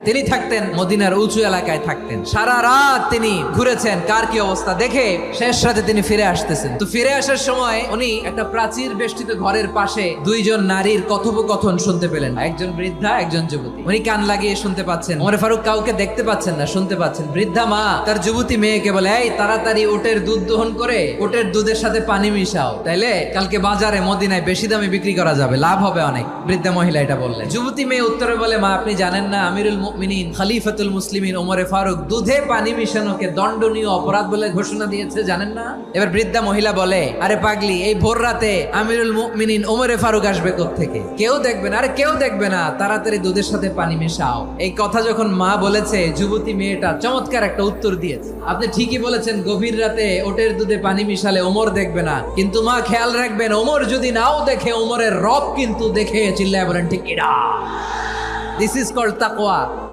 তিনি থাকতেন মদিনার উঁচু এলাকায় থাকতেন, সারা রাত তিনি ঘুরেছেন কার কি অবস্থা দেখে শেষ রাতে তিনি ফিরে আসতেছেন। তো ফিরে আসার সময় উনি একটা প্রাচীর বেষ্টিত ঘরের পাশে দুইজন নারীর কথোপকথন শুনতে পেলেন, একজন বৃদ্ধা একজন যুবতী। উনি কান লাগিয়ে শুনতে পাচ্ছেন, ওমর ফারুক কাউকে দেখতে পাচ্ছেন না, শুনতে পাচ্ছেন। বৃদ্ধা মা তার যুবতী মেয়েকে বলে, এই তাড়াতাড়ি উটের দুধ দহন করে উটের দুধের সাথে পানি মিশাও, তাইলে কালকে বাজারে মদিনায় বেশি দামে বিক্রি করা যাবে, লাভ হবে অনেক। বৃদ্ধা মহিলা এটা বললেন। যুবতী মেয়ে উত্তরে বলে, মা আপনি জানেন না আমিরুল মুমিনিন খলিফাতুল মুসলিমিন ওমরে ফারুক দুধে পানি মিশানোকে দণ্ডনীয় অপরাধ বলে ঘোষণা দিয়েছে, জানেন না? এবার বৃদ্ধা মহিলা বলে, আরে পাগলি, এই ভোর রাতে আমিরুল মুমিনিন ওমরে ফারুক আসবে কোত্থেকে? কেউ দেখবে না। আরে কেউ দেখবে না, তাড়াতাড়ি দুধের সাথে পানি মেশাও। এই কথা যখন মা বলেছে, যুবতী মেয়েটা চমৎকার একটা উত্তর দিয়েছে, আপনি ঠিকই বলেছেন, গভীর রাতে ওটের দুধে পানি মিশালে ওমর দেখবে না, কিন্তু মা খেয়াল রাখবেন, ওমর যদি নাও দেখে, ওমরের রব কিন্তু দেখে। চিল্লায় বলেন ঠিক কিনা? দিস ইজ কল্ড তাকওয়া।